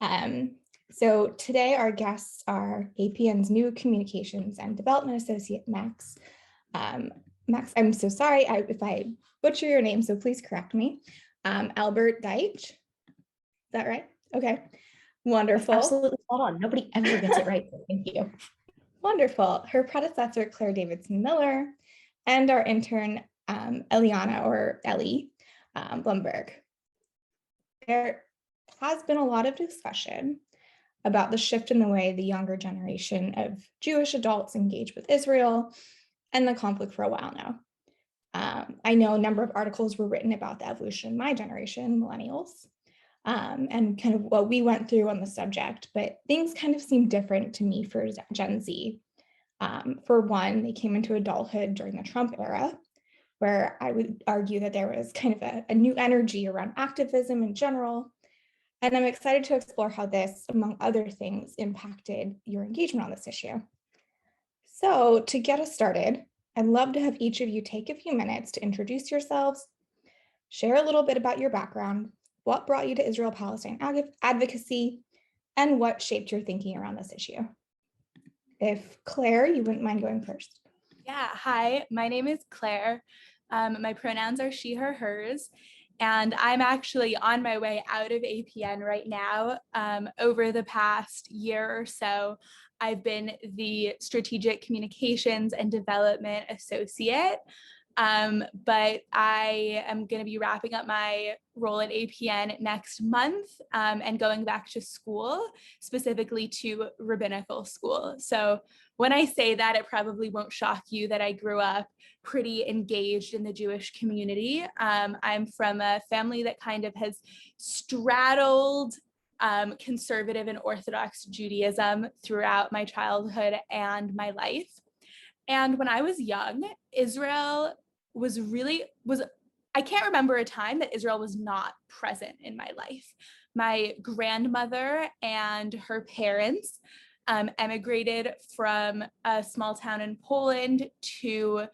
Um, so today our guests are APN's new Communications and Development Associate, Max. Max, I'm so sorry if I butcher your name, so please correct me. Albert Deitch, is that right? Okay, wonderful. That's absolutely spot on. Nobody ever gets it right, so thank you. Wonderful. Her predecessor, Claire Davidson Miller, and our intern, Eliana or Ellie Blumberg. There has been a lot of discussion about the shift in the way the younger generation of Jewish adults engage with Israel and the conflict for a while now. I know a number of articles were written about the evolution of my generation, millennials, and kind of what we went through on the subject, but things kind of seem different to me for Gen Z. For one, they came into adulthood during the Trump era, where I would argue that there was kind of a new energy around activism in general. And I'm excited to explore how this, among other things, impacted your engagement on this issue. So to get us started, I'd love to have each of you take a few minutes to introduce yourselves, share a little bit about your background, what brought you to Israel-Palestine advocacy, and what shaped your thinking around this issue. If Claire, you wouldn't mind going first. Yeah, hi, my name is Claire. My pronouns are she, her, hers, and I'm actually on my way out of APN right now. Over the past year or so, I've been the Strategic Communications and Development Associate, but I am going to be wrapping up my role at APN next month and going back to school, specifically to rabbinical school. So when I say that, it probably won't shock you that I grew up pretty engaged in the Jewish community. I'm from a family that kind of has straddled conservative and Orthodox Judaism throughout my childhood and my life. And when I was young, Israel I can't remember a time that Israel was not present in my life. My grandmother and her parents emigrated from a small town in Poland to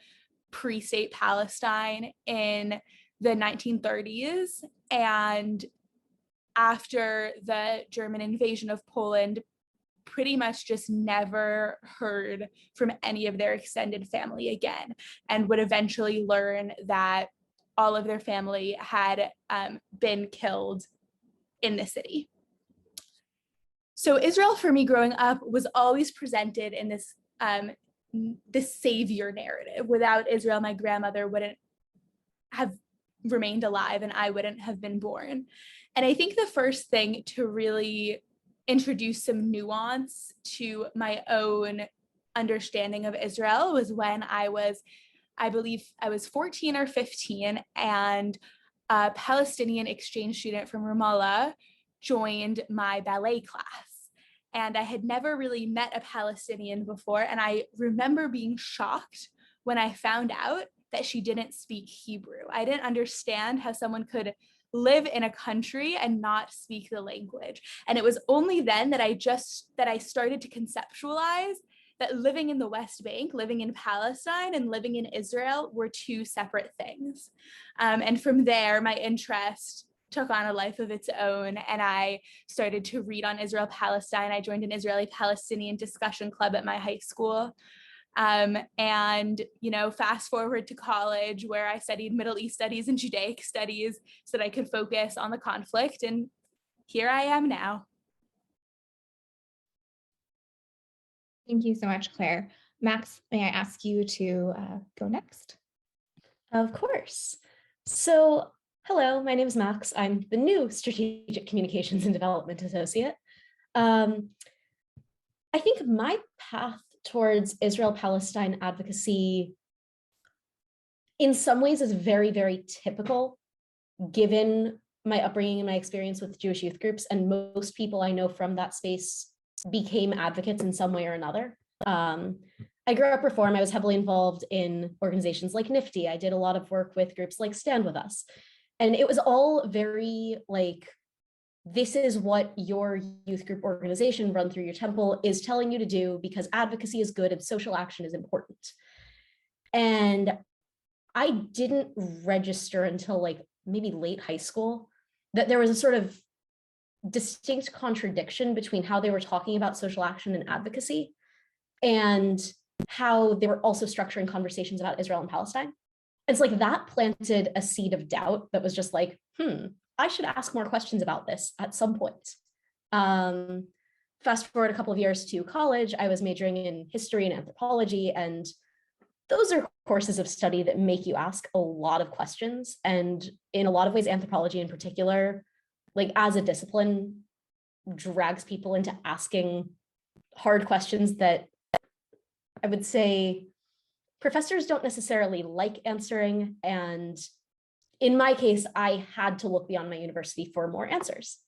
pre-state Palestine in the 1930s. And after the German invasion of Poland, pretty much just never heard from any of their extended family again, and would eventually learn that all of their family had been killed in the city. So Israel for me growing up was always presented in this savior narrative. Without Israel, my grandmother wouldn't have remained alive and I wouldn't have been born. And I think the first thing to really introduce some nuance to my own understanding of Israel was when I believe I was 14 or 15, and a Palestinian exchange student from Ramallah joined my ballet class. And I had never really met a Palestinian before, and I remember being shocked when I found out that she didn't speak Hebrew. I didn't understand how someone could live in a country and not speak the language. And it was only then that I started to conceptualize that living in the West Bank, living in Palestine, and living in Israel were two separate things. And from there, my interest took on a life of its own, and I started to read on Israel-Palestine. I joined an Israeli-Palestinian discussion club at my high school. And, fast forward to college, where I studied Middle East studies and Judaic studies so that I could focus on the conflict. And here I am now. Thank you so much, Claire. Max, may I ask you to go next? Of course. So, hello, my name is Max. I'm the new Strategic Communications and Development Associate. I think my path towards Israel-Palestine advocacy in some ways is very, very typical, given my upbringing and my experience with Jewish youth groups, and most people I know from that space became advocates in some way or another. I grew up Reform. I was heavily involved in organizations like NIFTY. I did a lot of work with groups like Stand With Us. And it was all very like, this is what your youth group organization run through your temple is telling you to do because advocacy is good and social action is important. And I didn't register until like maybe late high school that there was a sort of distinct contradiction between how they were talking about social action and advocacy and how they were also structuring conversations about Israel and Palestine. It's like that planted a seed of doubt that was just like, I should ask more questions about this at some point. Fast forward a couple of years to college, I was majoring in history and anthropology, and those are courses of study that make you ask a lot of questions. And in a lot of ways, anthropology in particular, like as a discipline, drags people into asking hard questions that I would say professors don't necessarily like answering. And in my case, I had to look beyond my university for more answers,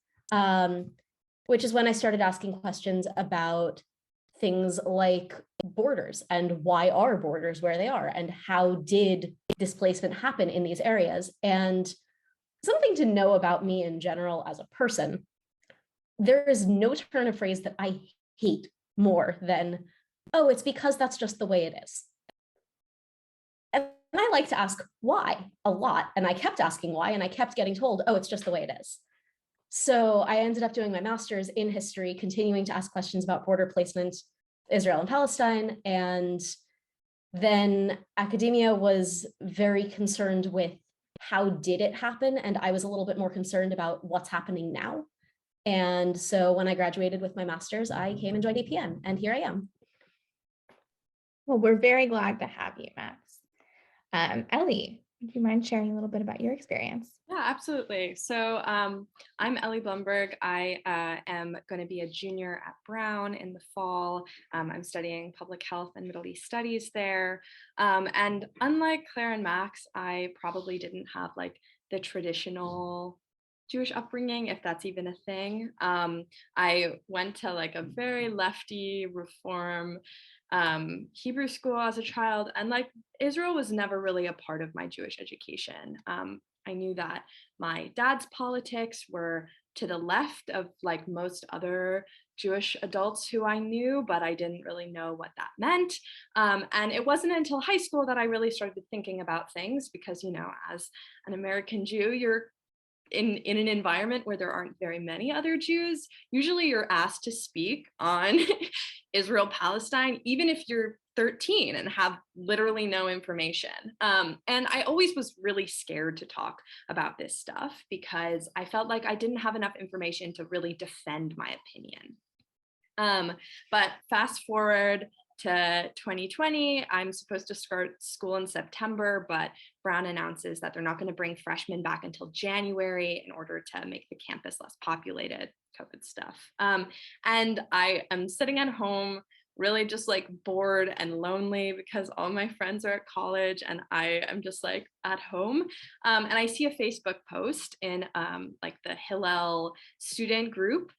which is when I started asking questions about things like borders and why are borders where they are and how did displacement happen in these areas. And something to know about me in general as a person, there is no turn of phrase that I hate more than, oh, it's because that's just the way it is. And I like to ask why a lot. And I kept asking why, and I kept getting told, oh, it's just the way it is. So I ended up doing my master's in history, continuing to ask questions about border placement, Israel and Palestine. And then academia was very concerned with how did it happen? And I was a little bit more concerned about what's happening now. And so when I graduated with my master's, I came and joined APN, and here I am. Well, we're very glad to have you, Max. Ellie, would you mind sharing a little bit about your experience? Yeah, absolutely. So I'm Ellie Blumberg. I am going to be a junior at Brown in the fall. I'm studying public health and Middle East studies there. And unlike Claire and Max, I probably didn't have like the traditional Jewish upbringing, if that's even a thing. I went to like a very lefty reform Hebrew school as a child, and like Israel was never really a part of my Jewish education. I knew that my dad's politics were to the left of like most other Jewish adults who I knew, but I didn't really know what that meant. And it wasn't until high school that I really started thinking about things because, you know, as an American Jew, you're in an environment where there aren't very many other Jews. Usually you're asked to speak on Israel, Palestine, even if you're 13 and have literally no information. And I always was really scared to talk about this stuff because I felt like I didn't have enough information to really defend my opinion. But fast forward to 2020, I'm supposed to start school in September, but Brown announces that they're not going to bring freshmen back until January in order to make the campus less populated, COVID stuff. And I am sitting at home really just like bored and lonely because all my friends are at college and I am just like at home. And I see a Facebook post in like the Hillel student group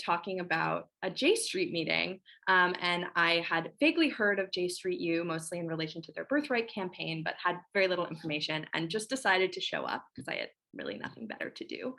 talking about a J Street meeting. And I had vaguely heard of J Street U, mostly in relation to their Birthright campaign, but had very little information and just decided to show up because I had really nothing better to do.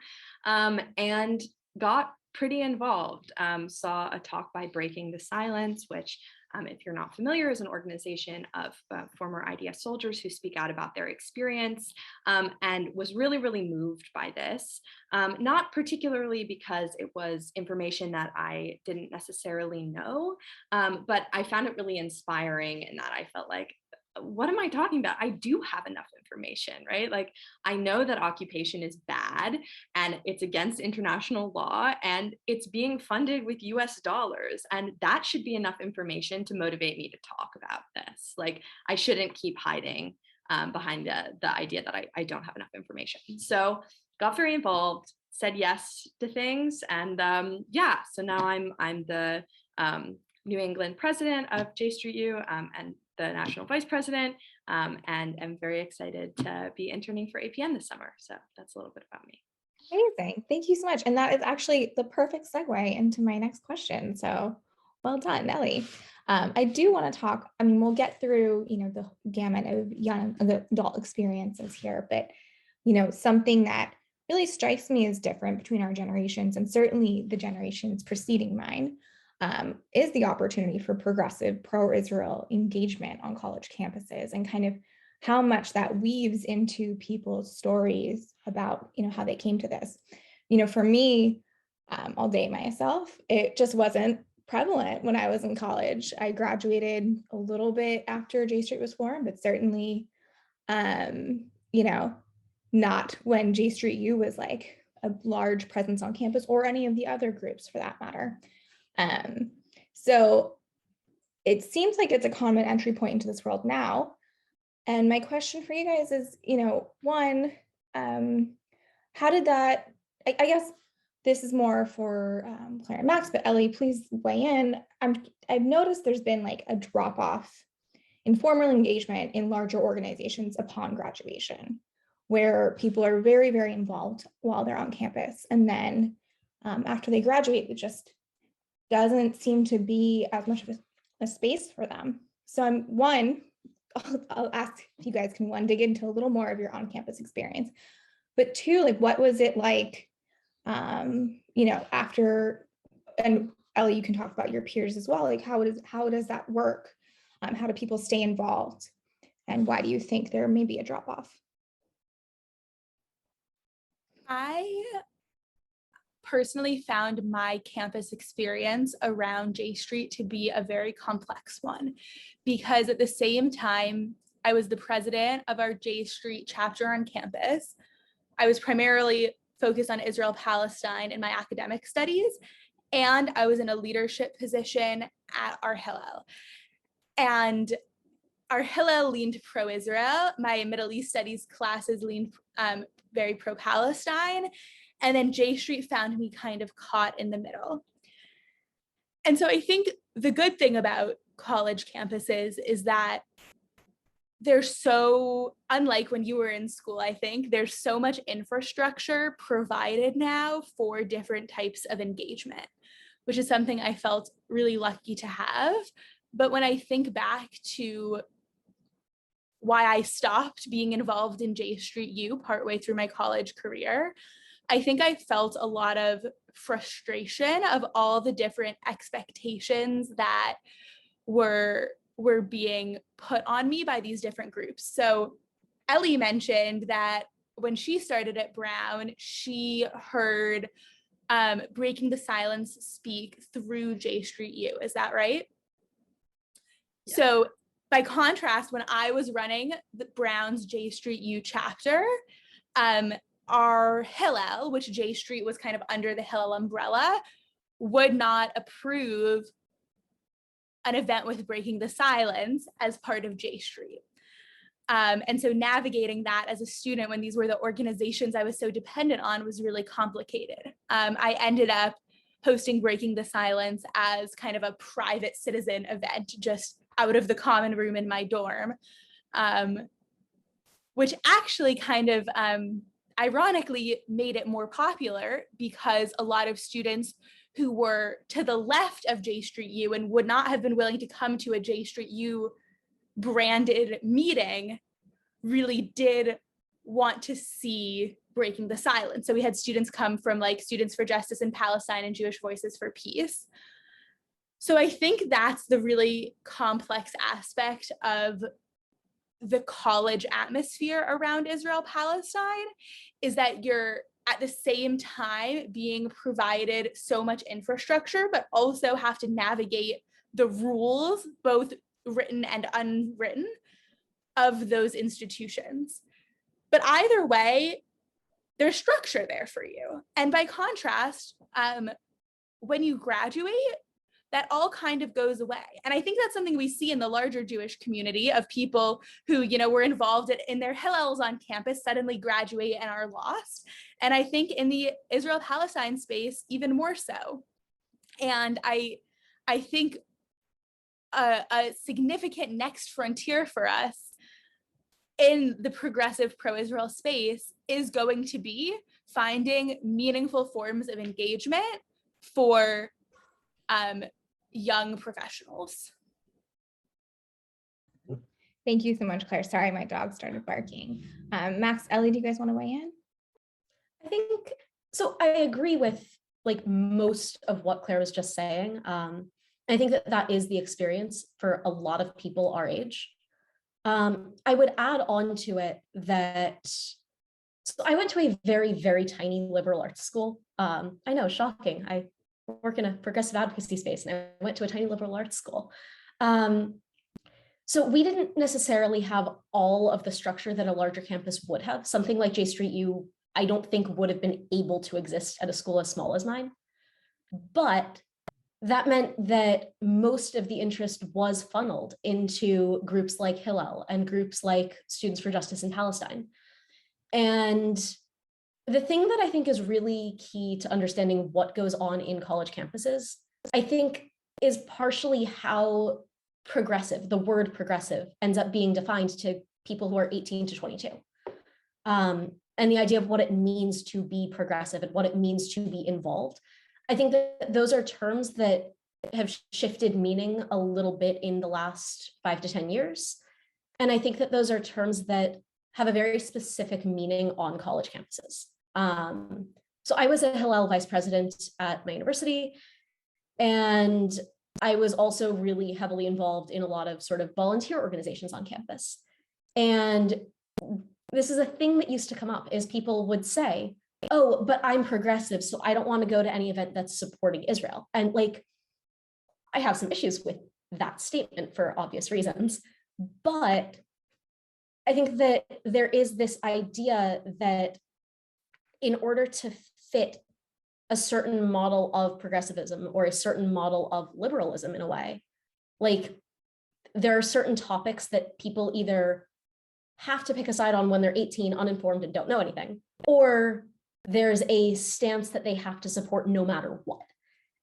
And got pretty involved. Saw a talk by Breaking the Silence, which if you're not familiar, is an organization of former IDF soldiers who speak out about their experience, and was really, really moved by this. Not particularly because it was information that I didn't necessarily know, but I found it really inspiring in that I felt like, what am I talking about? I do have enough information, right? Like, I know that occupation is bad and it's against international law and it's being funded with US dollars. And that should be enough information to motivate me to talk about this. Like, I shouldn't keep hiding behind the idea that I don't have enough information. So got very involved, said yes to things. And yeah, so now I'm the New England president of J Street U and the national vice president, and I'm very excited to be interning for APN this summer. So that's a little bit about me. Amazing. Thank you so much. And that is actually the perfect segue into my next question. So well done, Ellie. I do want to talk, I mean, we'll get through, you know, the gamut of young adult experiences here, but, you know, something that really strikes me as different between our generations and certainly the generations preceding mine is the opportunity for progressive pro-Israel engagement on college campuses and kind of how much that weaves into people's stories about, you know, how they came to this. You know, for me, all day myself. It just wasn't prevalent when I was in college. I graduated a little bit after J Street was formed, but certainly, you know, not when J Street U was like a large presence on campus, or any of the other groups for that matter. So it seems like it's a common entry point into this world now. And my question for you guys is, one, how did that, I guess this is more for Claire and Max, but Ellie, please weigh in. I've noticed there's been like a drop off in formal engagement in larger organizations upon graduation, where people are very, very involved while they're on campus. And then after they graduate, it just doesn't seem to be as much of a space for them. So I'll ask if you guys can dig into a little more of your on-campus experience, but two, like what was it like, after, and Ellie, you can talk about your peers as well. Like how does that work? How do people stay involved? And why do you think there may be a drop off? I personally found my campus experience around J Street to be a very complex one, because at the same time, I was the president of our J Street chapter on campus. I was primarily focused on Israel Palestine in my academic studies, and I was in a leadership position at our Hillel. And our Hillel leaned pro-Israel. My Middle East studies classes leaned very pro-Palestine. And then J Street found me kind of caught in the middle. And so I think the good thing about college campuses is that they're so, unlike when you were in school, I think there's so much infrastructure provided now for different types of engagement, which is something I felt really lucky to have. But when I think back to why I stopped being involved in J Street U partway through my college career, I think I felt a lot of frustration of all the different expectations that were being put on me by these different groups. So Ellie mentioned that when she started at Brown, she heard Breaking the Silence speak through J Street U. Is that right? Yeah. So by contrast, when I was running the Brown's J Street U chapter, our Hillel, which J Street was kind of under the Hillel umbrella, would not approve an event with Breaking the Silence as part of J Street. And so navigating that as a student when these were the organizations I was so dependent on was really complicated. I ended up hosting Breaking the Silence as kind of a private citizen event, just out of the common room in my dorm, which actually kind of ironically made it more popular, because a lot of students who were to the left of J Street U and would not have been willing to come to a J Street U branded meeting really did want to see Breaking the Silence. So we had students come from like Students for Justice in Palestine and Jewish Voices for Peace. So I think that's the really complex aspect of the college atmosphere around Israel Palestine, is that you're at the same time being provided so much infrastructure, but also have to navigate the rules, both written and unwritten, of those institutions. But either way, there's structure there for you. And by contrast, when you graduate, that all kind of goes away. And I think that's something we see in the larger Jewish community of people who, were involved in their Hillels on campus, suddenly graduate and are lost. And I think in the Israel-Palestine space, even more so. And I think a significant next frontier for us in the progressive pro-Israel space is going to be finding meaningful forms of engagement for young professionals. Thank you so much, Claire. Sorry, my dog started barking. Max, Ellie, do you guys want to weigh in? I think, so I agree with like most of what Claire was just saying. I think that is the experience for a lot of people our age. I would add on to it that, so I went to a very, very tiny liberal arts school I know, shocking. I work in a progressive advocacy space and I went to a tiny liberal arts school. So we didn't necessarily have all of the structure that a larger campus would have. Something like J Street U, I don't think would have been able to exist at a school as small as mine. But that meant that most of the interest was funneled into groups like Hillel and groups like Students for Justice in Palestine. And the thing that I think is really key to understanding what goes on in college campuses, I think, is partially how progressive, the word progressive, ends up being defined to people who are 18 to 22. And the idea of what it means to be progressive and what it means to be involved. I think that those are terms that have shifted meaning a little bit in the last 5 to 10 years. And I think that those are terms that have a very specific meaning on college campuses. So I was a Hillel vice president at my university, and I was also really heavily involved in a lot of sort of volunteer organizations on campus. And this is a thing that used to come up, is people would say, oh, but I'm progressive, so I don't want to go to any event that's supporting Israel. And like, I have some issues with that statement for obvious reasons, but I think that there is this idea that in order to fit a certain model of progressivism or a certain model of liberalism in a way, like there are certain topics that people either have to pick a side on when they're 18, uninformed and don't know anything, or there's a stance that they have to support no matter what.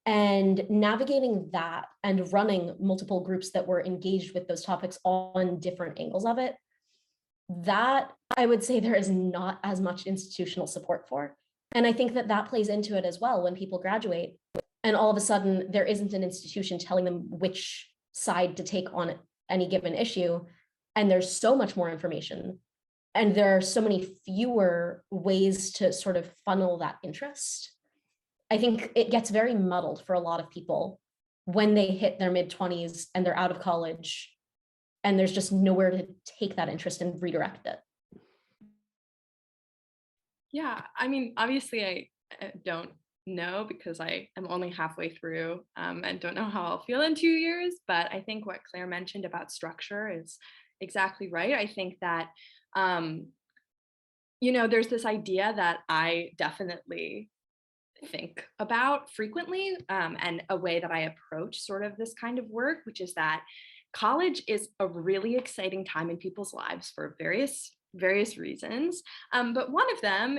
And navigating that and running multiple groups that were engaged with those topics on different angles of it, that I would say there is not as much institutional support for. And I think that that plays into it as well when people graduate and all of a sudden there isn't an institution telling them which side to take on any given issue. And there's so much more information and there are so many fewer ways to sort of funnel that interest. I think it gets very muddled for a lot of people when they hit their mid-20s and they're out of college and there's just nowhere to take that interest and redirect it. Yeah, I mean, obviously I don't know because I am only halfway through and don't know how I'll feel in 2 years, but I think what Claire mentioned about structure is exactly right. I think that, there's this idea that I definitely think about frequently and a way that I approach sort of this kind of work, which is that college is a really exciting time in people's lives for various reasons. But one of them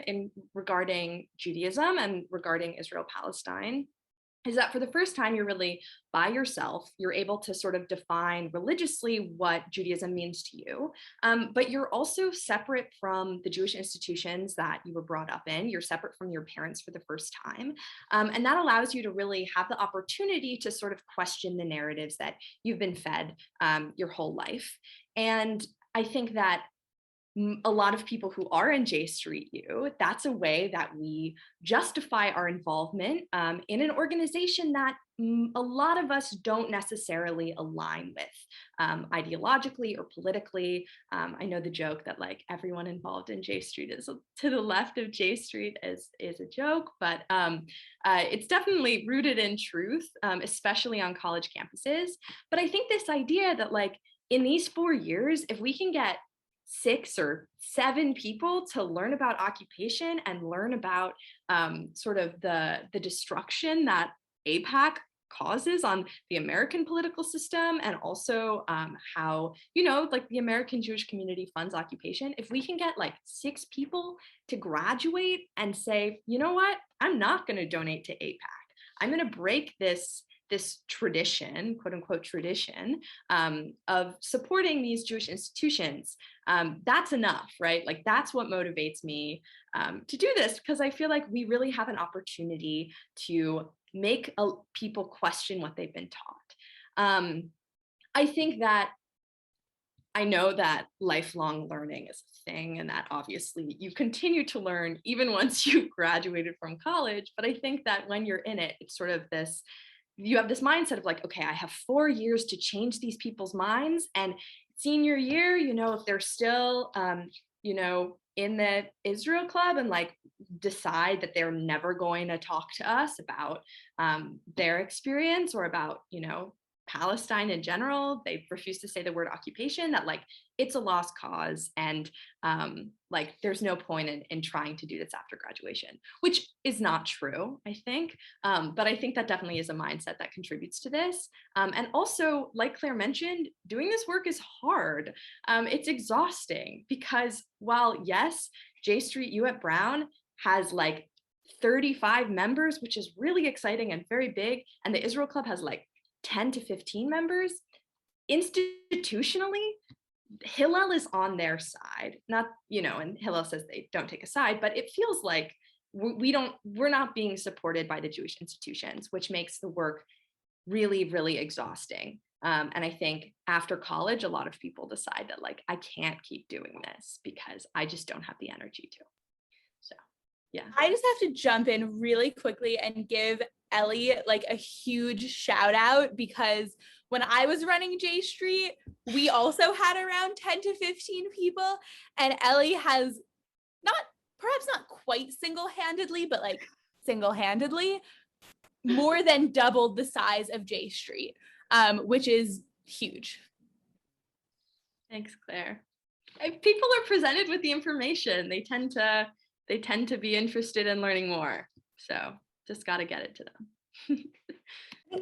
regarding Judaism and regarding Israel-Palestine is that for the first time, you're really by yourself. You're able to sort of define religiously what Judaism means to you, but you're also separate from the Jewish institutions that you were brought up in. You're separate from your parents for the first time. And that allows you to really have the opportunity to sort of question the narratives that you've been fed your whole life. And I think that a lot of people who are in J Street U, that's a way that we justify our involvement in an organization that a lot of us don't necessarily align with ideologically or politically. I know the joke that like everyone involved in J Street is to the left of J Street is a joke, but it's definitely rooted in truth, especially on college campuses. But I think this idea that like in these 4 years, if we can get 6 or 7 people to learn about occupation and learn about sort of the destruction that AIPAC causes on the American political system and also how, like the American Jewish community funds occupation. If we can get like 6 people to graduate and say, you know what, I'm not going to donate to AIPAC. I'm going to break this tradition, quote unquote tradition, of supporting these Jewish institutions, that's enough, right? Like that's what motivates me to do this, because I feel like we really have an opportunity to make people question what they've been taught. I think that I know that lifelong learning is a thing and that obviously you continue to learn even once you graduated from college. But I think that when you're in it, it's sort of you have this mindset of like, okay, I have 4 years to change these people's minds. And senior year, if they're still you know, in the Israel Club and like decide that they're never going to talk to us about their experience or about, you know, Palestine in general. They refuse to say the word occupation, that like it's a lost cause, and like there's no point in trying to do this after graduation, which is not true, I think. But I think that definitely is a mindset that contributes to this. And also, like Claire mentioned, doing this work is hard. It's exhausting because while yes, J Street U at Brown has like 35 members, which is really exciting and very big, and the Israel Club has like 10 to 15 members, institutionally, Hillel is on their side. Not, you know, and Hillel says they don't take a side, but it feels like we're not being supported by the Jewish institutions, which makes the work really, really exhausting. And I think after college, a lot of people decide that like, I can't keep doing this because I just don't have the energy to. So, yeah. I just have to jump in really quickly and give Ellie like a huge shout out, because when I was running J Street, we also had around 10 to 15 people, and Ellie has perhaps not quite single-handedly, but like single-handedly more than doubled the size of J Street, which is huge. Thanks, Claire. People are presented with the information. They tend to be interested in learning more. So just got to get it to them.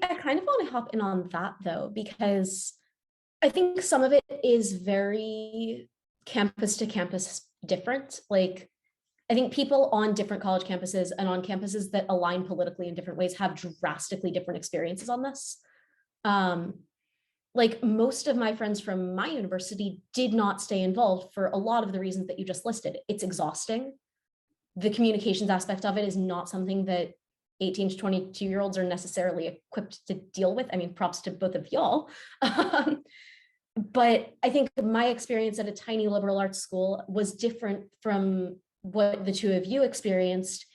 I kind of want to hop in on that though, because I think some of it is very campus to campus different. Like, I think people on different college campuses and on campuses that align politically in different ways have drastically different experiences on this. Like most of my friends from my university did not stay involved for a lot of the reasons that you just listed. It's exhausting. The communications aspect of it is not something that 18 to 22-year-olds are necessarily equipped to deal with. I mean, props to both of y'all. But I think my experience at a tiny liberal arts school was different from what the two of you experienced,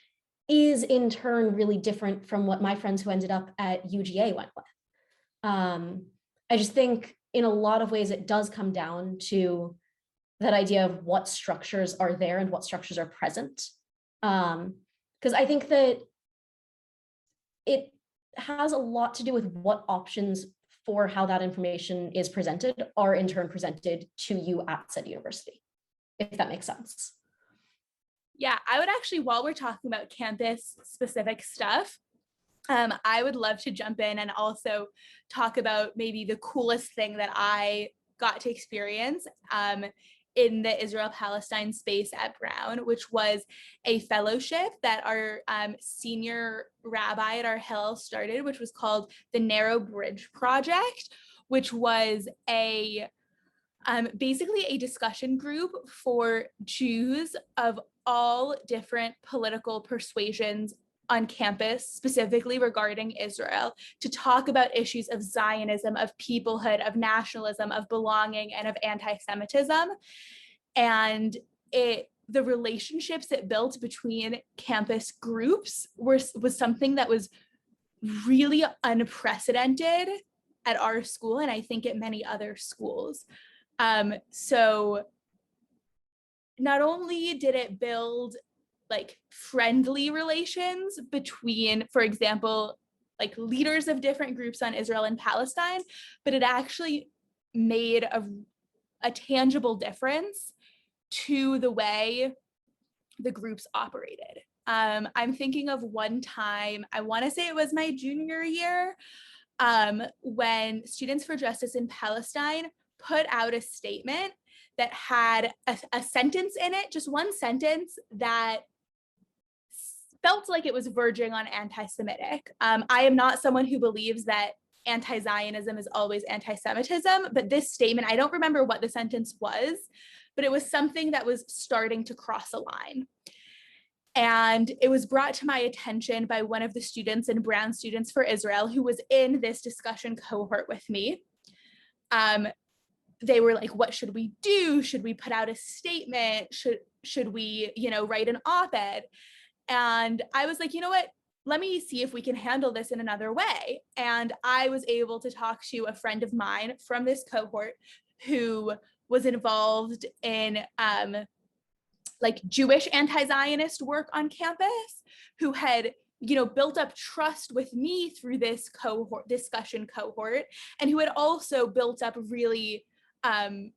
is in turn really different from what my friends who ended up at UGA went with. I just think in a lot of ways it does come down to that idea of what structures are there and what structures are present. Because I think that it has a lot to do with what options for how that information is presented are in turn presented to you at said university, if that makes sense. Yeah, I would actually, while we're talking about campus specific stuff, I would love to jump in and also talk about maybe the coolest thing that I got to experience in the Israel-Palestine space at Brown, which was a fellowship that our senior rabbi at our Hillel started, which was called the Narrow Bridge Project, which was basically a discussion group for Jews of all different political persuasions on campus, specifically regarding Israel, to talk about issues of Zionism, of peoplehood, of nationalism, of belonging, and of anti-Semitism. And the relationships it built between campus groups was something that was really unprecedented at our school, and I think at many other schools. So not only did it build like friendly relations between, for example, like leaders of different groups on Israel and Palestine, but it actually made a tangible difference to the way the groups operated. I'm thinking of one time, I want to say it was my junior year, when Students for Justice in Palestine put out a statement that had a sentence in it, just one sentence that felt like it was verging on anti-Semitic. I am not someone who believes that anti-Zionism is always anti-Semitism, but this statement, I don't remember what the sentence was, but it was something that was starting to cross a line. And it was brought to my attention by one of the students in Brown Students for Israel, who was in this discussion cohort with me. They were like, what should we do? Should we put out a statement? Should we, write an op-ed? And I was like, you know what? Let me see if we can handle this in another way. And I was able to talk to a friend of mine from this cohort who was involved in like Jewish anti-Zionist work on campus, who had, built up trust with me through this discussion cohort, and who had also built up really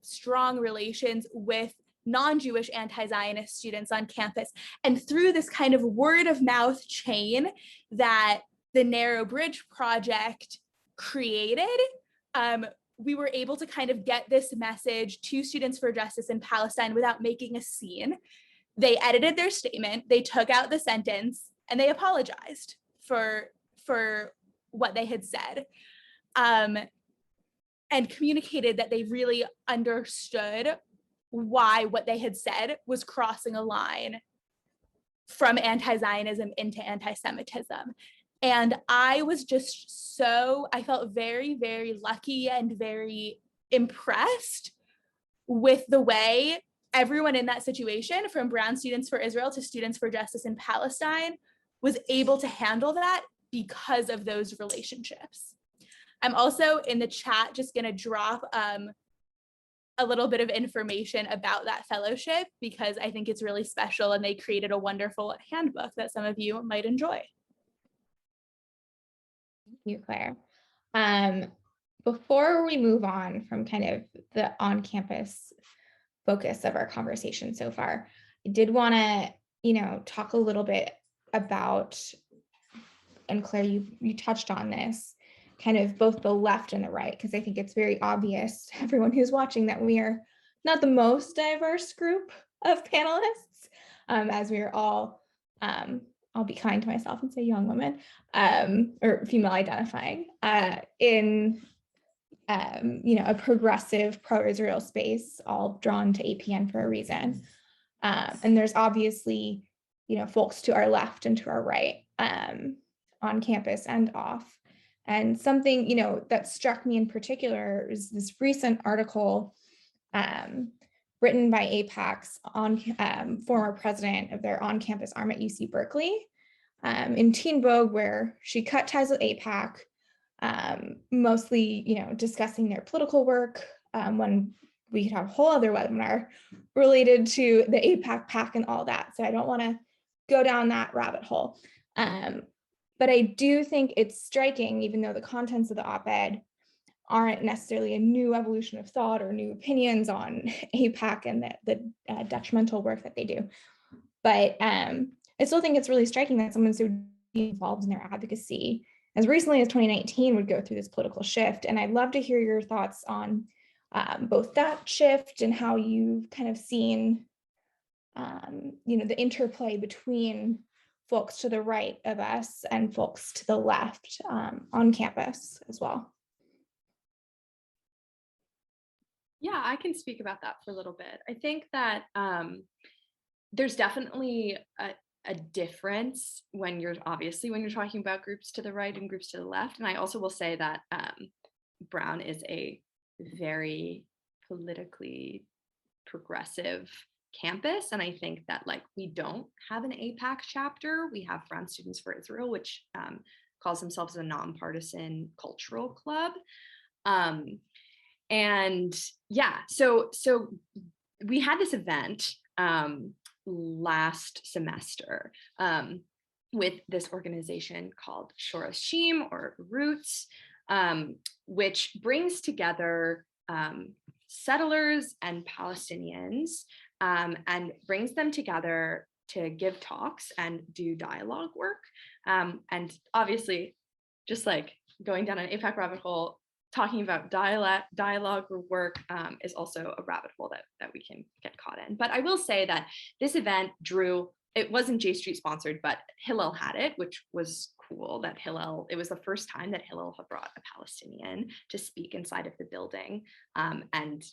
strong relations with non-Jewish anti-Zionist students on campus. And through this kind of word of mouth chain that the Narrow Bridge Project created, we were able to kind of get this message to Students for Justice in Palestine without making a scene. They edited their statement, they took out the sentence, and they apologized for what they had said, and communicated that they really understood why what they had said was crossing a line from anti-Zionism into anti-Semitism. And I was just I felt very, very lucky and very impressed with the way everyone in that situation, from Brown Students for Israel to Students for Justice in Palestine, was able to handle that because of those relationships. I'm also in the chat just going to drop a little bit of information about that fellowship, because I think it's really special, and they created a wonderful handbook that some of you might enjoy. Thank you, Claire. Before we move on from kind of the on-campus focus of our conversation so far, I did want to, talk a little bit about, and Claire, you touched on this, kind of both the left and the right, because I think it's very obvious to everyone who's watching that we are not the most diverse group of panelists, as we are all, I'll be kind to myself and say young women, or female identifying, in a progressive pro-Israel space, all drawn to APN for a reason. And there's obviously, folks to our left and to our right, on campus and off. And something, that struck me in particular is this recent article written by AIPAC's former president of their on-campus arm at UC Berkeley, in Teen Vogue, where she cut ties with AIPAC, mostly, discussing their political work, when we could have a whole other webinar related to the AIPAC PAC and all that. So I don't want to go down that rabbit hole. But I do think it's striking, even though the contents of the op-ed aren't necessarily a new evolution of thought or new opinions on AIPAC and the detrimental work that they do. But I still think it's really striking that someone so involved in their advocacy as recently as 2019 would go through this political shift. And I'd love to hear your thoughts on both that shift and how you've kind of seen, the interplay between folks to the right of us and folks to the left on campus as well. Yeah, I can speak about that for a little bit. I think that there's definitely a difference when you're talking about groups to the right and groups to the left. And I also will say that Brown is a very politically progressive campus. And I think that we don't have an AIPAC chapter. We have Brown Students for Israel, which calls themselves a nonpartisan cultural club. And yeah, so we had this event last semester with this organization called Shorashim, or Roots, which brings together settlers and Palestinians, and brings them together to give talks and do dialogue work. And obviously, just going down an AIPAC rabbit hole, talking about dialogue work is also a rabbit hole that we can get caught in. But I will say that this event it wasn't J Street sponsored, but Hillel had it, which was cool. That it was the first time that Hillel had brought a Palestinian to speak inside of the building. And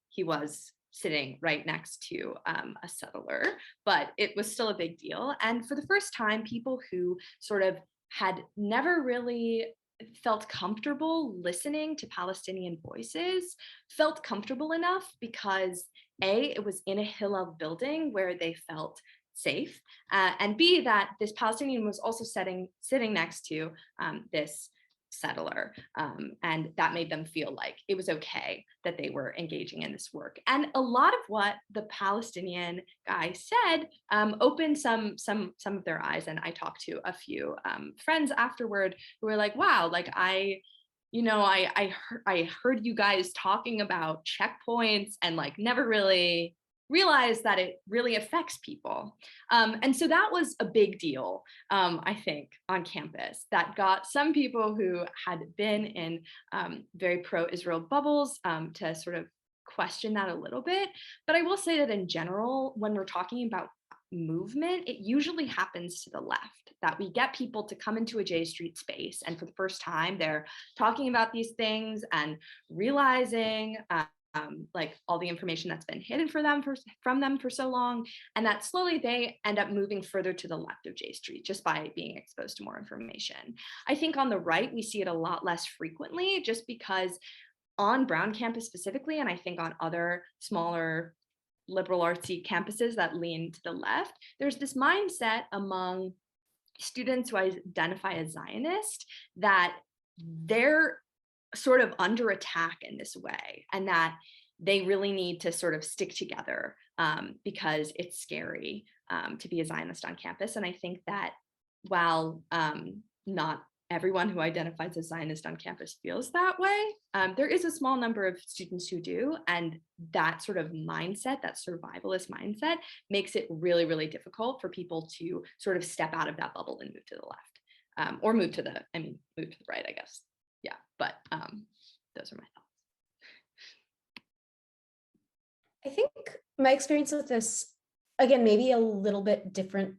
he was sitting right next to a settler, but it was still a big deal. And for the first time, people who sort of had never really felt comfortable listening to Palestinian voices felt comfortable enough, because A, it was in a Hillel building where they felt safe, and B, that this Palestinian was also sitting next to this settler. And that made them feel like it was okay that they were engaging in this work. And a lot of what the Palestinian guy said opened some of their eyes. And I talked to a few friends afterward who were like, wow, like I heard you guys talking about checkpoints and like never really realized that it really affects people. And so that was a big deal, I think, on campus that got some people who had been in very pro-Israel bubbles to sort of question that a little bit. But I will say that in general, when we're talking about movement, it usually happens to the left, that we get people to come into a J Street space and for the first time they're talking about these things and realizing like all the information that's been hidden from them for so long, and that slowly they end up moving further to the left of J Street just by being exposed to more information. I think on the right, we see it a lot less frequently just because on Brown campus specifically, and I think on other smaller liberal artsy campuses that lean to the left, there's this mindset among students who identify as Zionist that they're sort of under attack in this way, and that they really need to sort of stick together because it's scary to be a Zionist on campus. And I think that while not everyone who identifies as Zionist on campus feels that way, there is a small number of students who do, and that sort of mindset, that survivalist mindset, makes it really, really difficult for people to sort of step out of that bubble and move to the left, or move to the right, I guess. Yeah, but those are my thoughts. I think my experience with this, again, maybe a little bit different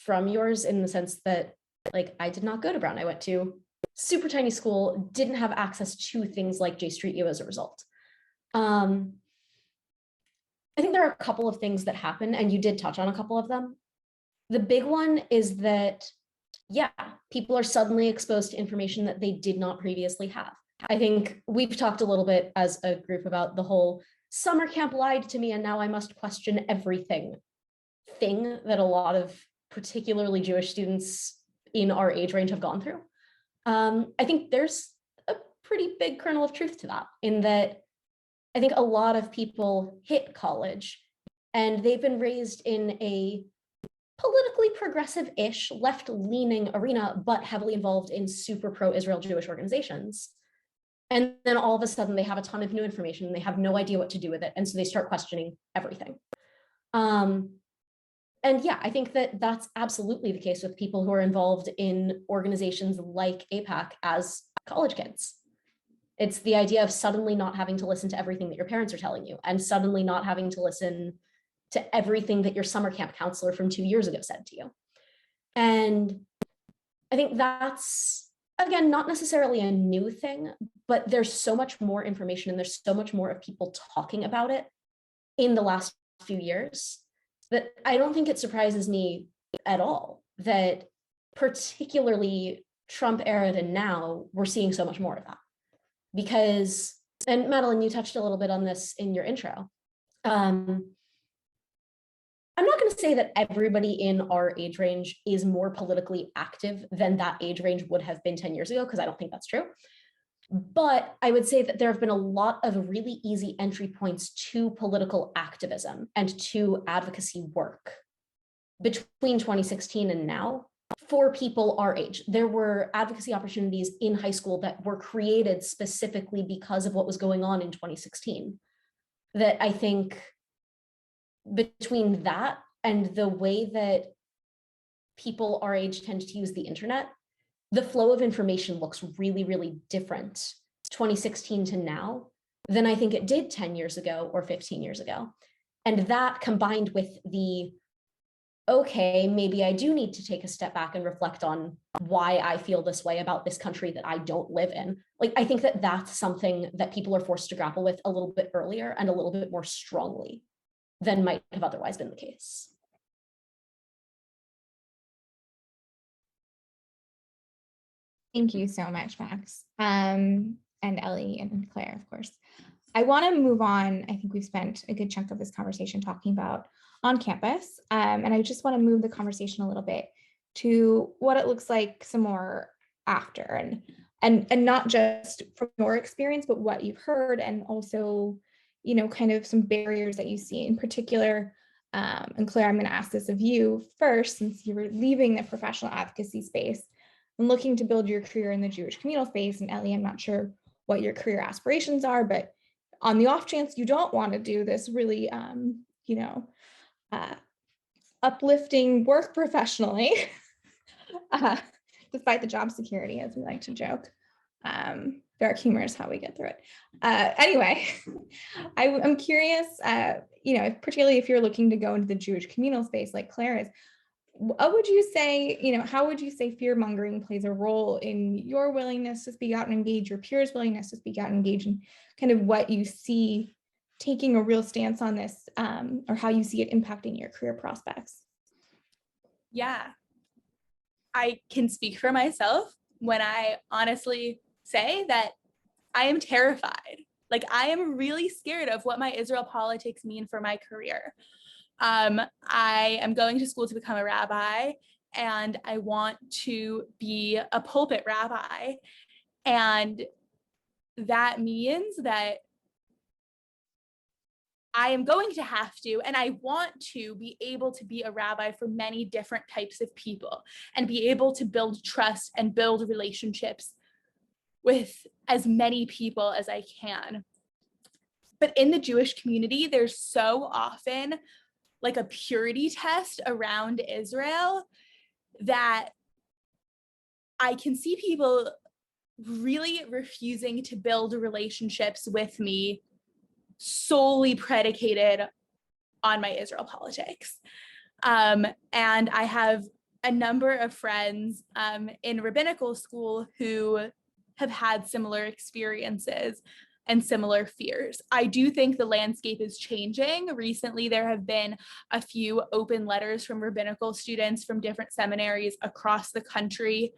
from yours in the sense that, like, I did not go to Brown. I went to super tiny school, didn't have access to things like J Street U as a result. I think there are a couple of things that happen, and you did touch on a couple of them. The big one is that, yeah, people are suddenly exposed to information that they did not previously have. I think we've talked a little bit as a group about the whole summer camp lied to me and now I must question everything thing that a lot of particularly Jewish students in our age range have gone through. I think there's a pretty big kernel of truth to that, in that I think a lot of people hit college and they've been raised in a politically progressive-ish, left-leaning arena, but heavily involved in super pro-Israel Jewish organizations. And then all of a sudden they have a ton of new information and they have no idea what to do with it. And so they start questioning everything. And yeah, I think that that's absolutely the case with people who are involved in organizations like AIPAC as college kids. It's the idea of suddenly not having to listen to everything that your parents are telling you, and suddenly not having to listen to everything that your summer camp counselor from 2 years ago said to you. And I think that's, again, not necessarily a new thing, but there's so much more information and there's so much more of people talking about it in the last few years that I don't think it surprises me at all that particularly Trump era to now, we're seeing so much more of that. Because, and Madeline, you touched a little bit on this in your intro. I'm not going to say that everybody in our age range is more politically active than that age range would have been 10 years ago, because I don't think that's true. But I would say that there have been a lot of really easy entry points to political activism and to advocacy work between 2016 and now for people our age. There were advocacy opportunities in high school that were created specifically because of what was going on in 2016. That I think between that and the way that people our age tend to use the internet, the flow of information looks really, really different 2016 to now than I think it did 10 years ago or 15 years ago. And that combined with the, okay, maybe I do need to take a step back and reflect on why I feel this way about this country that I don't live in. Like, I think that that's something that people are forced to grapple with a little bit earlier and a little bit more strongly than might have otherwise been the case. Thank you so much, Max, and Ellie and Claire, of course. I want to move on. I think we've spent a good chunk of this conversation talking about on campus, and I just want to move the conversation a little bit to what it looks like some more after. And and not just from your experience, but what you've heard, and also, kind of some barriers that you see in particular. And Claire, I'm going to ask this of you first, since you were leaving the professional advocacy space and looking to build your career in the Jewish communal space. And Ellie, I'm not sure what your career aspirations are, but on the off chance you don't want to do this really, uplifting work professionally, despite the job security, as we like to joke. Dark humor is how we get through it. Anyway, I'm curious, particularly if you're looking to go into the Jewish communal space like Claire is, what would you say, how would you say fear-mongering plays a role in your willingness to speak out and engage, your peers' willingness to speak out and engage, and kind of what you see taking a real stance on this, or how you see it impacting your career prospects? Yeah, I can speak for myself when I honestly say that I am terrified. Like, I am really scared of what my Israel politics mean for my career. I am going to school to become a rabbi, and I want to be a pulpit rabbi. And that means that I am going to have to, and I want to be able to be a rabbi for many different types of people and be able to build trust and build relationships with as many people as I can. But in the Jewish community, there's so often like a purity test around Israel that I can see people really refusing to build relationships with me solely predicated on my Israel politics. And I have a number of friends in rabbinical school who have had similar experiences and similar fears. I do think the landscape is changing. Recently, there have been a few open letters from rabbinical students from different seminaries across the country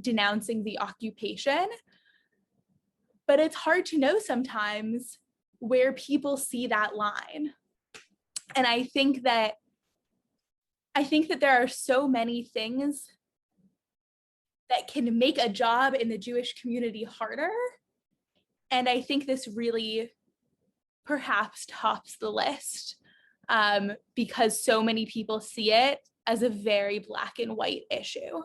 denouncing the occupation. But it's hard to know sometimes where people see that line. And I think that there are so many things that can make a job in the Jewish community harder. And I think this really perhaps tops the list because so many people see it as a very black and white issue.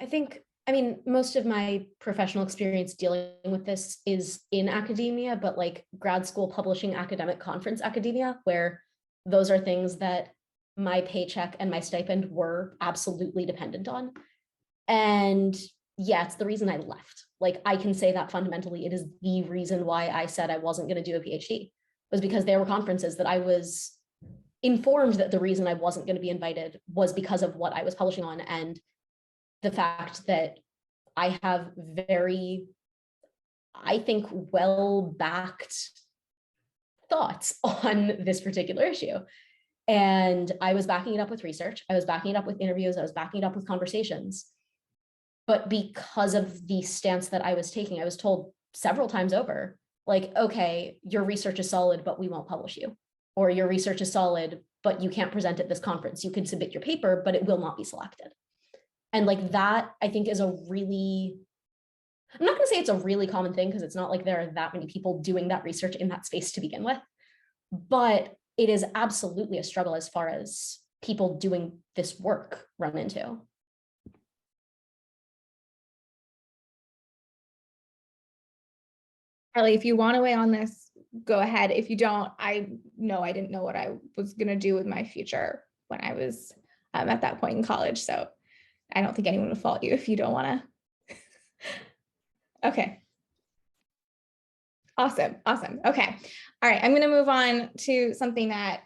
I mean, most of my professional experience dealing with this is in academia, but like grad school publishing, academic conference academia, where those are things that my paycheck and my stipend were absolutely dependent on. And yeah, it's the reason I left. Like, I can say that fundamentally, it is the reason why I said I wasn't going to do a PhD, was because there were conferences that I was informed that the reason I wasn't going to be invited was because of what I was publishing on, and the fact that I have very, I think, well-backed thoughts on this particular issue. And I was backing it up with research. I was backing it up with interviews. I was backing it up with conversations. But because of the stance that I was taking, I was told several times over, like, okay, your research is solid, but we won't publish you. Or your research is solid, but you can't present at this conference. You can submit your paper, but it will not be selected. And like that, I think, is a really, I'm not going to say it's a really common thing, because it's not like there are that many people doing that research in that space to begin with, but it is absolutely a struggle as far as people doing this work run into. Ellie, if you want to weigh on this, go ahead. If you don't, I didn't know what I was going to do with my future when I was at that point in college. So I don't think anyone would fault you if you don't want to. Okay. Awesome. Okay. All right. I'm going to move on to something that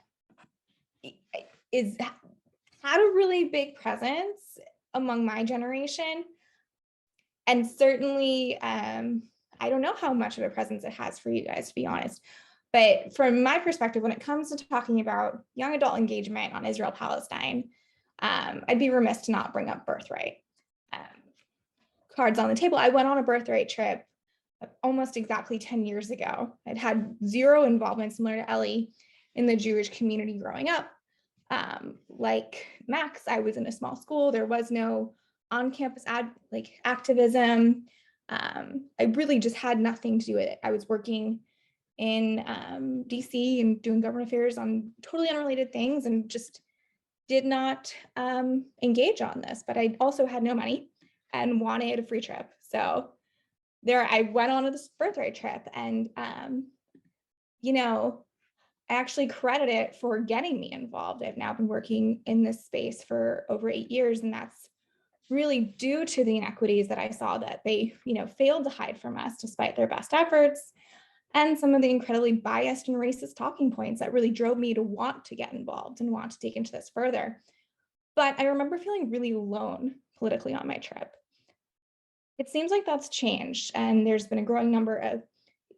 had a really big presence among my generation. And certainly, I don't know how much of a presence it has for you guys, to be honest. But from my perspective, when it comes to talking about young adult engagement on Israel-Palestine, I'd be remiss to not bring up Birthright. Cards on the table. I went on a Birthright trip almost exactly 10 years ago. I'd had zero involvement, similar to Ellie, in the Jewish community growing up. Like Max, I was in a small school. There was no on-campus activism. I really just had nothing to do with it. I was working in DC and doing government affairs on totally unrelated things and just did not engage on this. But I also had no money and wanted a free trip. So there I went on this Birthright trip, and you know, I actually credit it for getting me involved. I've now been working in this space for over 8 years, and that's really due to the inequities that I saw that they, failed to hide from us despite their best efforts, and some of the incredibly biased and racist talking points that really drove me to want to get involved and want to dig into this further. But I remember feeling really alone politically on my trip. It seems like that's changed, and there's been a growing number of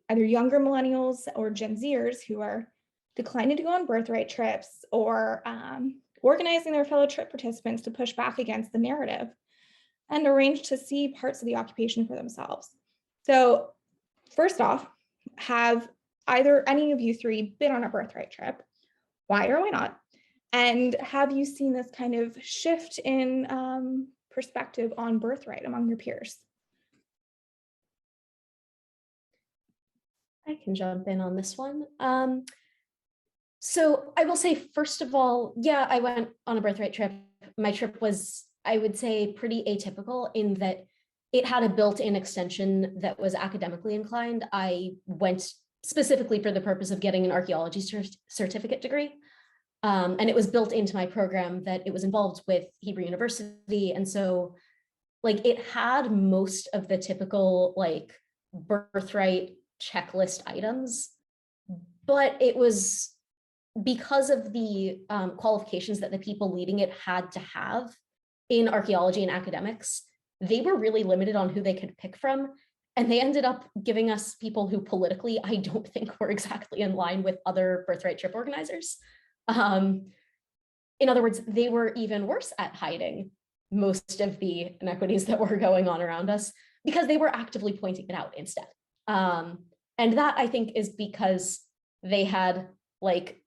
either younger millennials or Gen Zers who are declining to go on Birthright trips or organizing their fellow trip participants to push back against the narrative and arrange to see parts of the occupation for themselves. So first off, have either any of you three been on a Birthright trip? Why or why not? And have you seen this kind of shift in perspective on Birthright among your peers? I can jump in on this one. So I will say, first of all, yeah, I went on a Birthright trip. My trip was, I would say, pretty atypical in that it had a built-in extension that was academically inclined. I went specifically for the purpose of getting an archaeology certificate degree. And it was built into my program that it was involved with Hebrew University. And so it had most of the typical Birthright checklist items, but it was because of the qualifications that the people leading it had to have in archaeology and academics. They were really limited on who they could pick from. And they ended up giving us people who politically, I don't think were exactly in line with other Birthright trip organizers. In other words, they were even worse at hiding most of the inequities that were going on around us because they were actively pointing it out instead. And that, I think, is because they had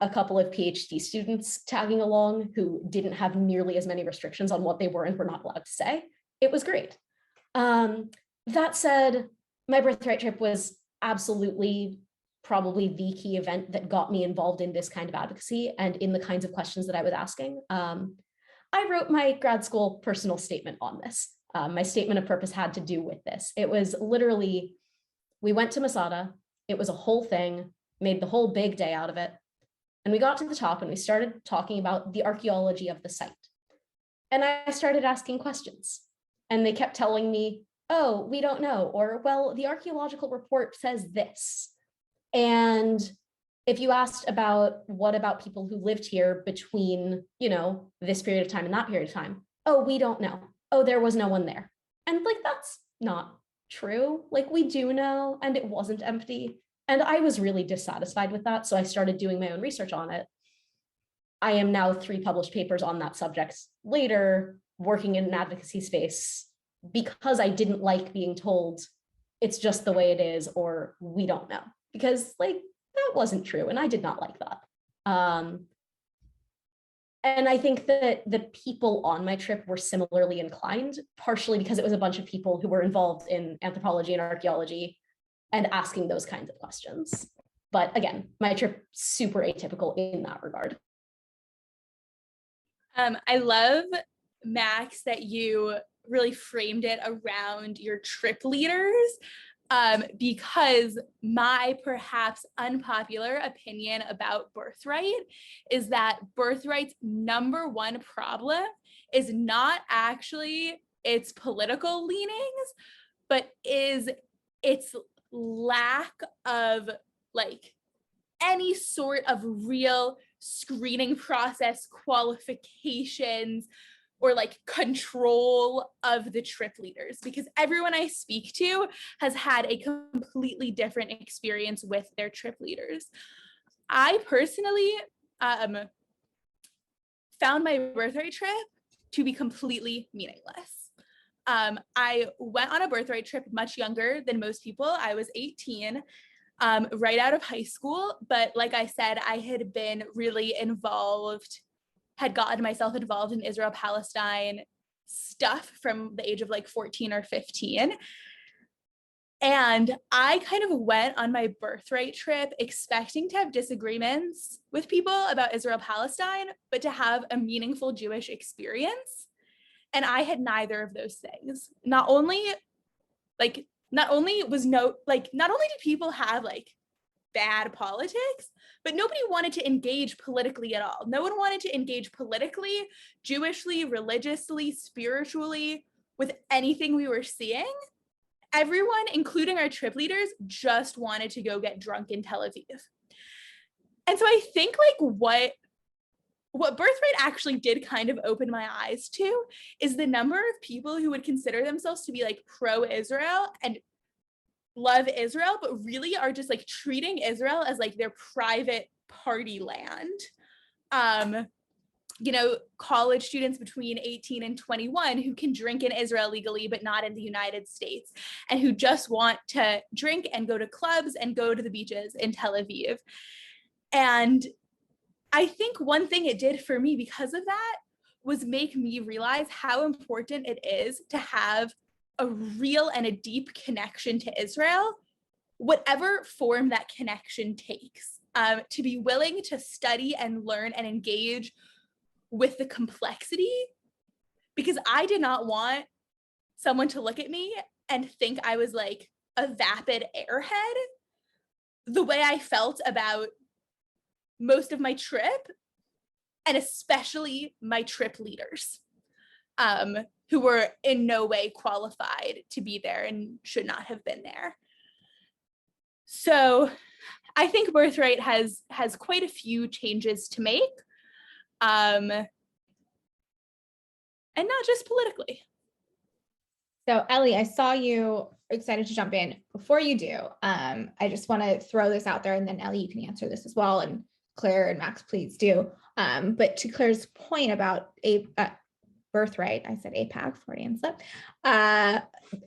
a couple of PhD students tagging along who didn't have nearly as many restrictions on what they were and were not allowed to say. It was great. That said, my Birthright trip was absolutely probably the key event that got me involved in this kind of advocacy and in the kinds of questions that I was asking. I wrote my grad school personal statement on this. My statement of purpose had to do with this. It was literally, we went to Masada, it was a whole thing, made the whole big day out of it. And we got to the top and we started talking about the archaeology of the site. And I started asking questions. And they kept telling me, oh, we don't know, or, well, the archaeological report says this. And if you asked about what about people who lived here between, this period of time and that period of time, oh, we don't know. Oh, there was no one there. And that's not true. We do know, and it wasn't empty. And I was really dissatisfied with that. So I started doing my own research on it. I am now 3 published papers on that subject later, working in an advocacy space because I didn't like being told it's just the way it is, or we don't know, because that wasn't true. And I did not like that. And I think that the people on my trip were similarly inclined, partially because it was a bunch of people who were involved in anthropology and archaeology and asking those kinds of questions. But again, my trip super atypical in that regard. I love, Max, that you really framed it around your trip leaders, because my perhaps unpopular opinion about Birthright is that Birthright's #1 problem is not actually its political leanings, but is its lack of any sort of real screening process, qualifications, or control of the trip leaders, because everyone I speak to has had a completely different experience with their trip leaders. I personally found my Birthright trip to be completely meaningless. I went on a Birthright trip much younger than most people. I was 18, right out of high school. But like I said, I had been really involved had gotten myself involved in Israel-Palestine stuff from the age of like 14 or 15. And I kind of went on my Birthright trip expecting to have disagreements with people about Israel-Palestine, but to have a meaningful Jewish experience. And I had neither of those things. Not only did people have like bad politics, but nobody wanted to engage politically at all. No one wanted to engage politically, Jewishly, religiously, spiritually with anything we were seeing. Everyone, including our trip leaders, just wanted to go get drunk in Tel Aviv. And so I think like what Birthright actually did kind of open my eyes to is the number of people who would consider themselves to be like pro-Israel and love Israel, but really are just like treating Israel as like their private party land. College students between 18 and 21 who can drink in Israel legally, but not in the United States, and who just want to drink and go to clubs and go to the beaches in Tel Aviv. And I think one thing it did for me because of that was make me realize how important it is to have a real and a deep connection to Israel, whatever form that connection takes, to be willing to study and learn and engage with the complexity, because I did not want someone to look at me and think I was like a vapid airhead the way I felt about most of my trip, and especially my trip leaders, who were in no way qualified to be there and should not have been there. So I think Birthright has quite a few changes to make, and not just politically. So Ellie, I saw you excited to jump in. Before you do, I just want to throw this out there, and then Ellie, you can answer this as well, and Claire and Max, please do. But to Claire's point about Birthright, I said APAC, Freudian slip.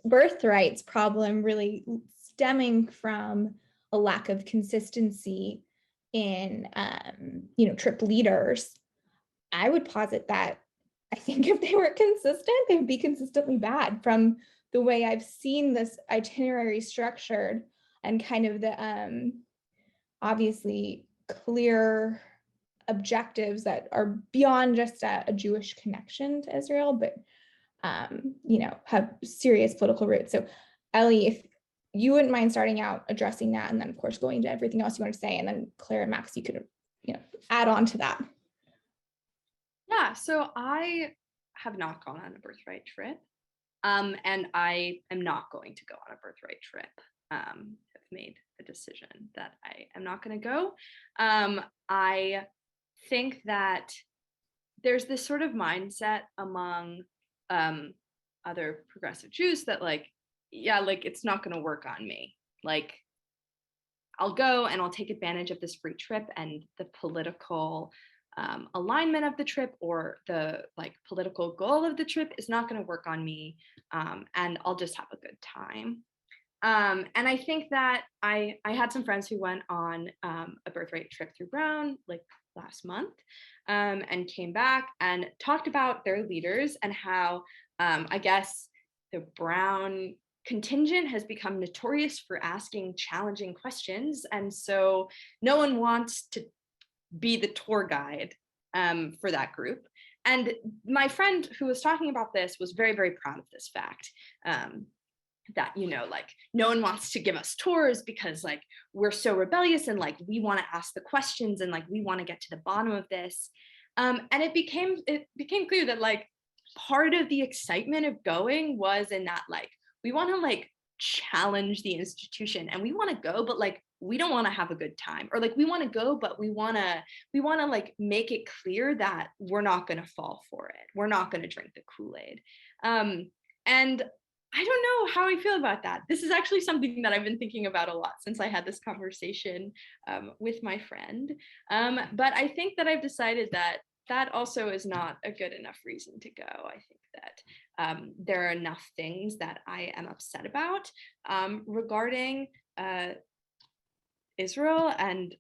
Birthright's problem really stemming from a lack of consistency in, trip leaders. I would posit that I think if they were consistent, they would be consistently bad from the way I've seen this itinerary structured and kind of the obviously clear objectives that are beyond just a Jewish connection to Israel, but have serious political roots. So Ellie, if you wouldn't mind starting out addressing that, and then of course going to everything else you want to say, and then Claire and Max, you could add on to that. Yeah, so I have not gone on a Birthright trip, and I am not going to go on a Birthright trip. I've made the decision that I am not going to go. I think that there's this sort of mindset among other progressive Jews that it's not going to work on me. Like, I'll go and I'll take advantage of this free trip, and the political alignment of the trip or the political goal of the trip is not going to work on me, and I'll just have a good time. And I think that I had some friends who went on a Birthright trip through Brown last month, and came back and talked about their leaders and how I guess the Brown contingent has become notorious for asking challenging questions, and so no one wants to be the tour guide for that group. And my friend who was talking about this was very, very proud of this fact, that no one wants to give us tours because we're so rebellious, and we want to ask the questions, and we want to get to the bottom of this. And it became clear that part of the excitement of going was in that we want to challenge the institution, and we want to go, but we don't want to have a good time, or we want to go, but we want to make it clear that we're not going to fall for it. We're not going to drink the Kool-Aid. And I don't know how I feel about that. This is actually something that I've been thinking about a lot since I had this conversation with my friend. But I think that I've decided that also is not a good enough reason to go. I think that there are enough things that I am upset about regarding Israel and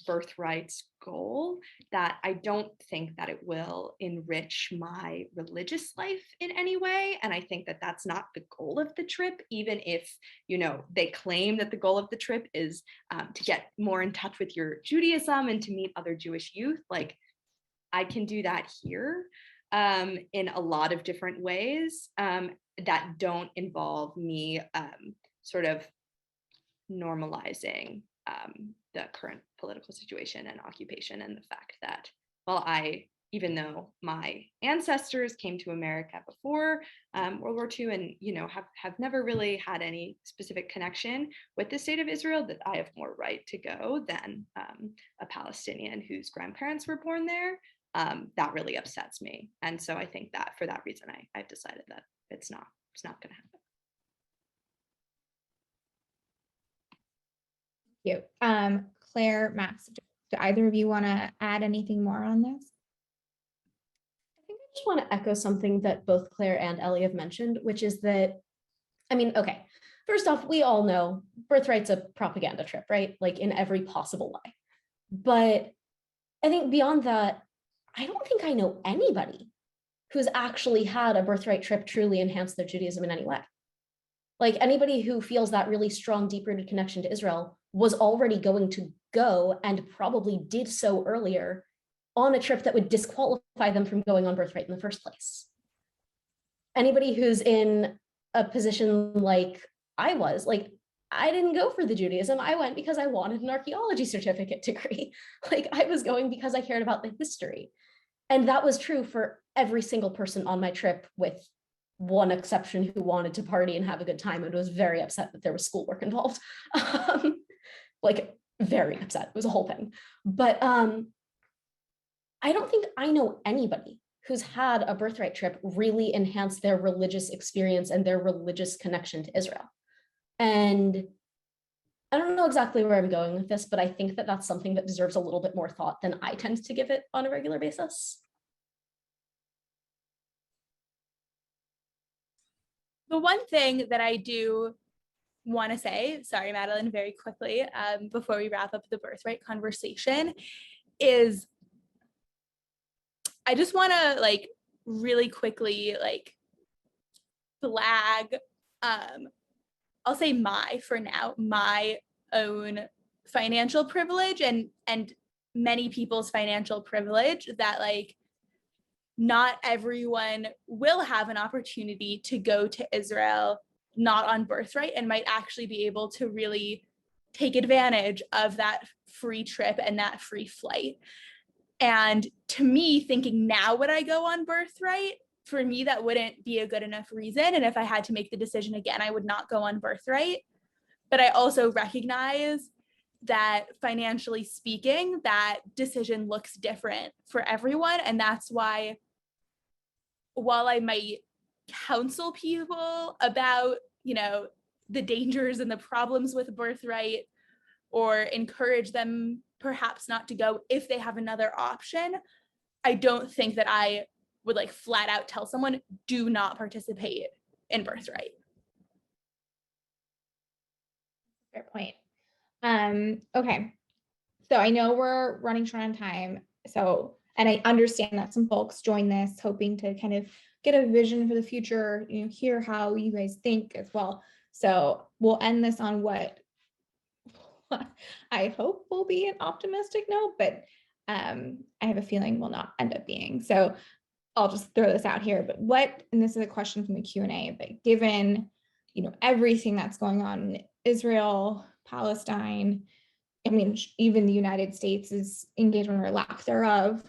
Birthright's goal, that I don't think that it will enrich my religious life in any way. And I think that that's not the goal of the trip, even if, you know, they claim that the goal of the trip is to get more in touch with your Judaism and to meet other Jewish youth. Like, I can do that here in a lot of different ways that don't involve me sort of normalizing the current political situation and occupation, and the fact that while even though my ancestors came to America before World War II and, you know, have never really had any specific connection with the state of Israel, that I have more right to go than a Palestinian whose grandparents were born there. That really upsets me. And so I think that for that reason, I've decided that it's not going to happen. You. Claire, Max, do either of you want to add anything more on this? I think I just want to echo something that both Claire and Ellie have mentioned, which is that, I mean, okay, first off, we all know Birthright's a propaganda trip, right? Like in every possible way. But I think beyond that, I don't think I know anybody who's actually had a Birthright trip truly enhance their Judaism in any way. Like anybody who feels that really strong, deep-rooted connection to Israel was already going to go, and probably did so earlier, on a trip that would disqualify them from going on Birthright in the first place. Anybody who's in a position like I was, like, I didn't go for the Judaism. I went because I wanted an archaeology certificate degree. Like, I was going because I cared about the history. And that was true for every single person on my trip, with one exception, who wanted to party and have a good time and was very upset that there was schoolwork involved. Like, very upset. It was a whole thing. But I don't think I know anybody who's had a Birthright trip really enhance their religious experience and their religious connection to Israel. And I don't know exactly where I'm going with this, but I think that that's something that deserves a little bit more thought than I tend to give it on a regular basis. The one thing that I do want to say, sorry, Madeline, very quickly, before we wrap up the Birthright conversation, is I just want to, like, really quickly, like, flag, I'll say my own financial privilege and many people's financial privilege, that, like, not everyone will have an opportunity to go to Israel not on Birthright, and might actually be able to really take advantage of that free trip and that free flight. And to me, thinking now would I go on Birthright, for me, that wouldn't be a good enough reason. And if I had to make the decision again, I would not go on Birthright. But I also recognize that financially speaking, that decision looks different for everyone. And that's why, while I might counsel people about, you know, the dangers and the problems with Birthright, or encourage them perhaps not to go if they have another option, I don't think that I would, like, flat out tell someone, do not participate in Birthright. Fair point. Okay. So I know we're running short on time. So, and I understand that some folks join this hoping to kind of get a vision for the future, you know, hear how you guys think as well. So we'll end this on what I hope will be an optimistic note, but I have a feeling will not end up being. So I'll just throw this out here, but what, and this is a question from the Q&A, but given, you know, everything that's going on in Israel, Palestine, I mean, even the United States' engagement or lack thereof,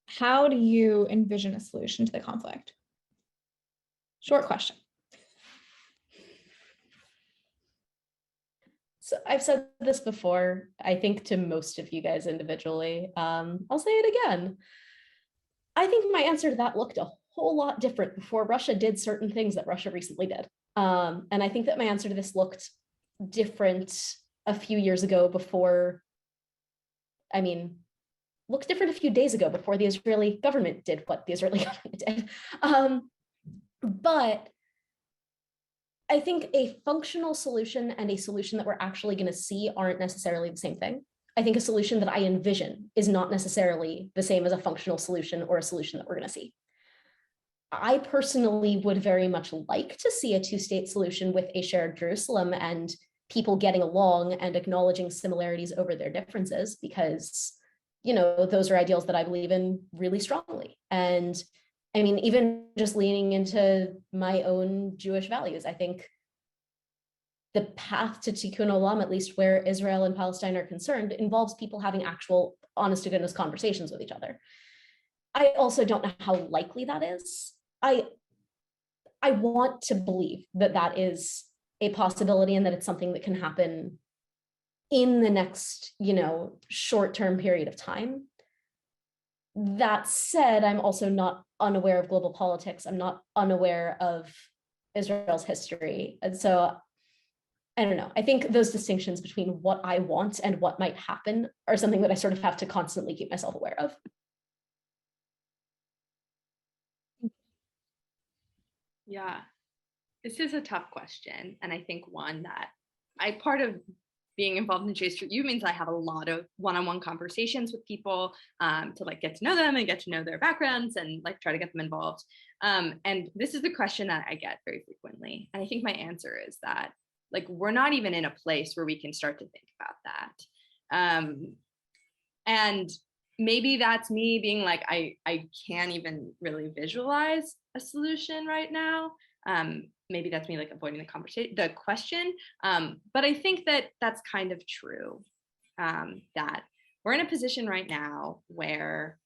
how do you envision a solution to the conflict? Short question. So I've said this before, I think, to most of you guys individually. I'll say it again. I think my answer to that looked a whole lot different before Russia did certain things that Russia recently did. And I think that my answer to this looked different a few years ago before, I mean, looked different a few days ago before the Israeli government did what the Israeli government did. But I think a functional solution and a solution that we're actually going to see aren't necessarily the same thing. I think a solution that I envision is not necessarily the same as a functional solution or a solution that we're going to see. I personally would very much like to see a two-state solution with a shared Jerusalem and people getting along and acknowledging similarities over their differences, because, you know, those are ideals that I believe in really strongly. And I mean, even just leaning into my own Jewish values, I think the path to tikkun olam, at least where Israel and Palestine are concerned, involves people having actual honest to goodness conversations with each other. I also don't know how likely that is. I want to believe that that is a possibility and that it's something that can happen in the next, you know, short-term period of time. That said, I'm also not unaware of global politics. I'm not unaware of Israel's history. And so I don't know. I think those distinctions between what I want and what might happen are something that I sort of have to constantly keep myself aware of. Yeah, this is a tough question. And I think one that part of being involved in J Street U means I have a lot of one-on-one conversations with people to like get to know them and get to know their backgrounds and like try to get them involved. And this is the question that I get very frequently. And I think my answer is that like, we're not even in a place where we can start to think about that. And maybe that's me being like, I can't even really visualize a solution right now. Maybe that's me like avoiding the question. But I think that that's kind of true, that we're in a position right now where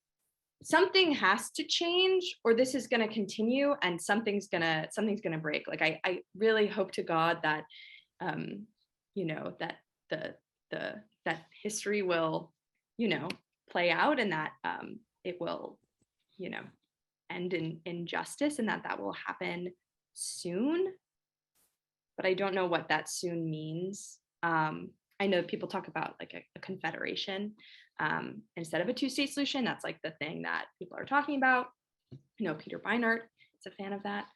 something has to change or this is going to continue and something's going to break. Like, I really hope to God that, you know, that that history will, you know, play out and that it will, you know, end in justice and that will happen soon. But I don't know what that soon means. I know people talk about like a confederation instead of a two-state solution. That's like the thing that people are talking about. You know, Peter Beinart is a fan of that.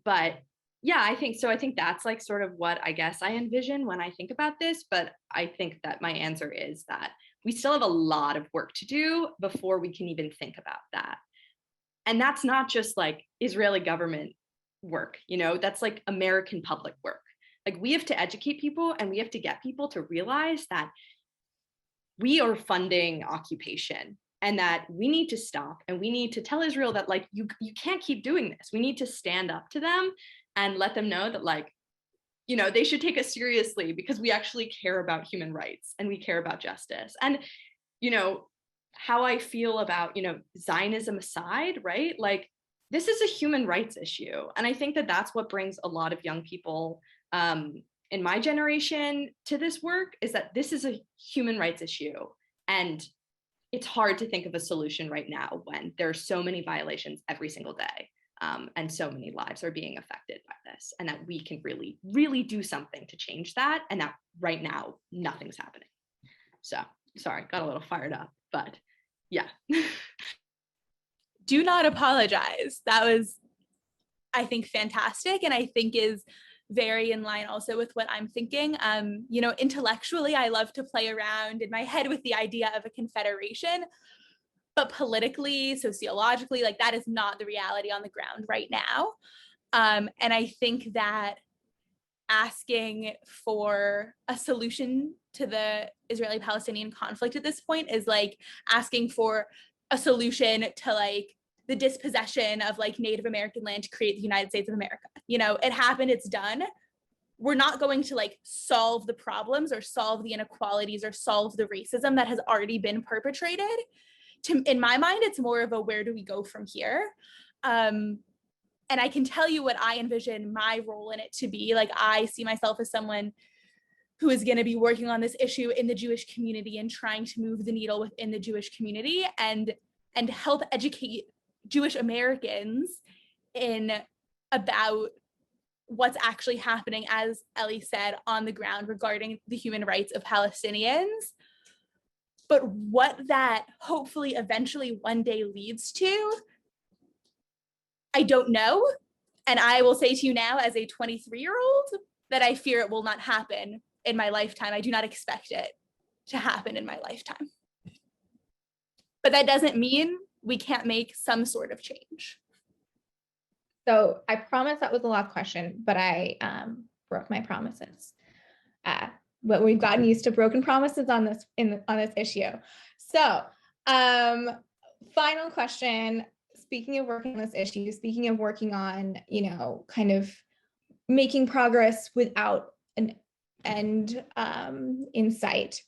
But yeah, I think that's like sort of what I guess I envision when I think about this. But I think that my answer is that we still have a lot of work to do before we can even think about that. And that's not just like Israeli government work, you know, that's like American public work. Like, we have to educate people and we have to get people to realize that we are funding occupation and that we need to stop and we need to tell Israel that like, you can't keep doing this. We need to stand up to them and let them know that like, you know, they should take us seriously because we actually care about human rights and we care about justice. And, you know, how I feel about, you know, Zionism aside, right? Like, this is a human rights issue. And I think that that's what brings a lot of young people in my generation to this work, is that this is a human rights issue. And it's hard to think of a solution right now when there are so many violations every single day. And so many lives are being affected by this, and that we can really, really do something to change that. And that right now, nothing's happening. So sorry, got a little fired up, but yeah. Do not apologize. That was, I think, fantastic. And I think is very in line also with what I'm thinking. You know, intellectually, I love to play around in my head with the idea of a confederation, but politically, sociologically, like, that is not the reality on the ground right now. And I think that asking for a solution to the Israeli-Palestinian conflict at this point is like asking for a solution to like the dispossession of like Native American land to create the United States of America. You know, it happened, it's done. We're not going to like solve the problems or solve the inequalities or solve the racism that has already been perpetrated. In my mind, it's more of a where do we go from here? And I can tell you what I envision my role in it to be. Like, I see myself as someone who is going to be working on this issue in the Jewish community and trying to move the needle within the Jewish community and help educate Jewish Americans in about what's actually happening, as Ellie said, on the ground regarding the human rights of Palestinians. But what that hopefully eventually one day leads to, I don't know. And I will say to you now, as a 23-year-old, that I fear it will not happen in my lifetime. I do not expect it to happen in my lifetime. But that doesn't mean we can't make some sort of change. So I promise that was the last question, but I broke my promises. But we've gotten used to broken promises on this on this issue. So final question, speaking of working on this issue, speaking of working on, kind of making progress without an end in sight,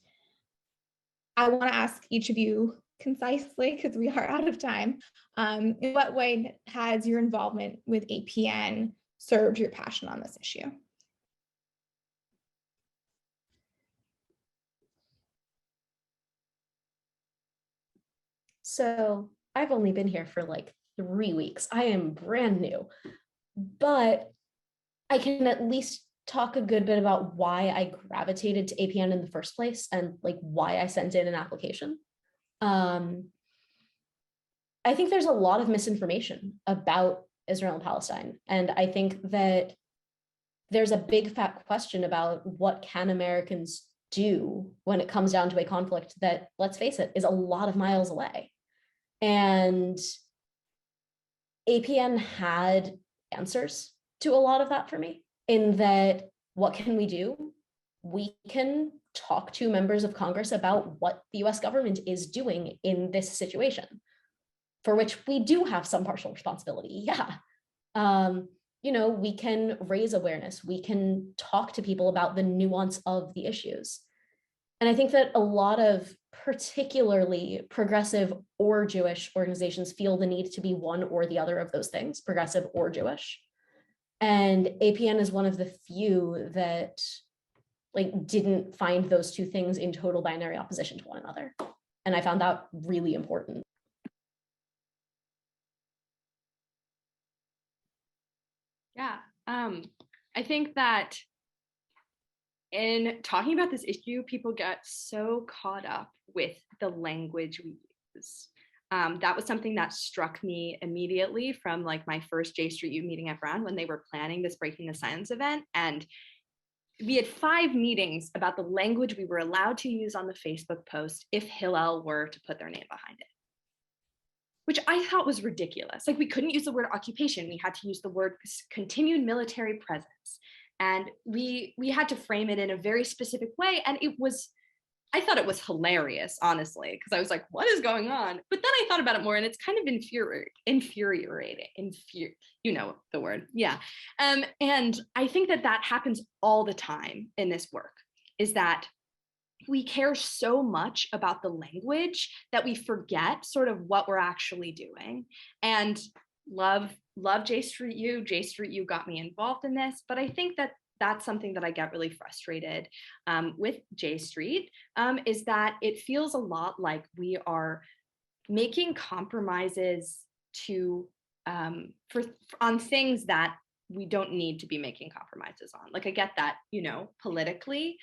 I want to ask each of you concisely, because we are out of time, in what way has your involvement with APN served your passion on this issue? So I've only been here for like 3 weeks. I am brand new, but I can at least talk a good bit about why I gravitated to APN in the first place and like why I sent in an application. I think there's a lot of misinformation about Israel and Palestine. And I think that there's a big fat question about what can Americans do when it comes down to a conflict that, let's face it, is a lot of miles away. And APN had answers to a lot of that for me, in that, what can we do? We can talk to members of Congress about what the US government is doing in this situation, for which we do have some partial responsibility. Yeah. We can raise awareness. We can talk to people about the nuance of the issues. And I think that a lot of particularly progressive or Jewish organizations feel the need to be one or the other of those things, progressive or Jewish. And APN is one of the few that didn't find those two things in total binary opposition to one another. And I found that really important. Yeah, I think that in talking about this issue, people get so caught up with the language we use. That was something that struck me immediately from my first J Street U meeting at Brown, when they were planning this Breaking the Silence event. And we had 5 meetings about the language we were allowed to use on the Facebook post if Hillel were to put their name behind it, which I thought was ridiculous. We couldn't use the word occupation. We had to use the word continued military presence. And we had to frame it in a very specific way. And I thought it was hilarious, honestly, because I was like, what is going on? But then I thought about it more, and it's kind of infuriating. You know the word. Yeah. And I think that happens all the time in this work, is that we care so much about the language that we forget sort of what we're actually doing. And love J Street U. J Street U got me involved in this, but I think that that's something that I get really frustrated with J Street, is that it feels a lot like we are making compromises on things that we don't need to be making compromises on. I get that, politically,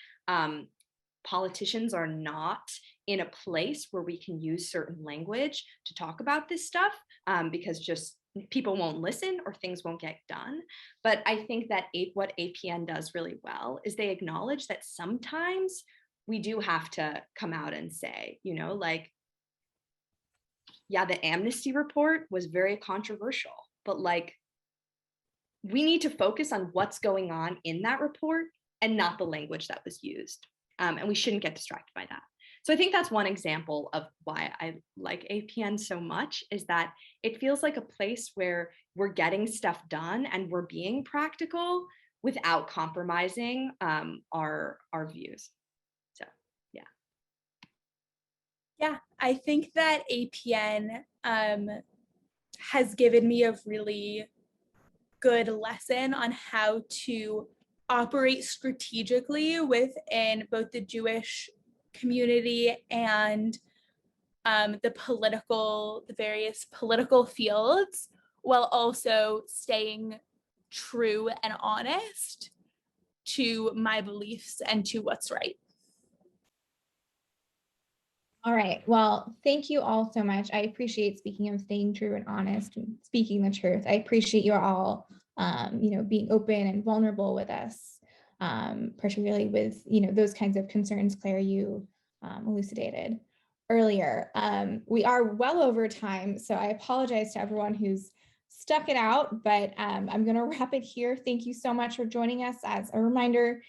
politicians are not in a place where we can use certain language to talk about this stuff, because just people won't listen or things won't get done. But I think that what APN does really well is they acknowledge that sometimes we do have to come out and say, yeah, the amnesty report was very controversial, but we need to focus on what's going on in that report and not the language that was used. And we shouldn't get distracted by that. So I think that's one example of why I like APN so much, is that it feels like a place where we're getting stuff done and we're being practical without compromising our views. So, yeah. Yeah, I think that APN has given me a really good lesson on how to operate strategically within both the Jewish community and the various political fields, while also staying true and honest to my beliefs and to what's right. All right. Well, thank you all so much. I appreciate, speaking of staying true and honest and speaking the truth, I appreciate you all being open and vulnerable with us, particularly with, those kinds of concerns, Claire, you elucidated earlier. We are well over time, so I apologize to everyone who's stuck it out, but I'm going to wrap it here. Thank you so much for joining us. As a reminder,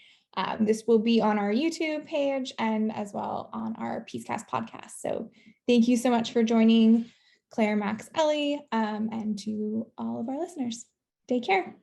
this will be on our YouTube page and as well on our Peacecast podcast. So thank you so much for joining, Claire, Max, Ellie, and to all of our listeners. Take care.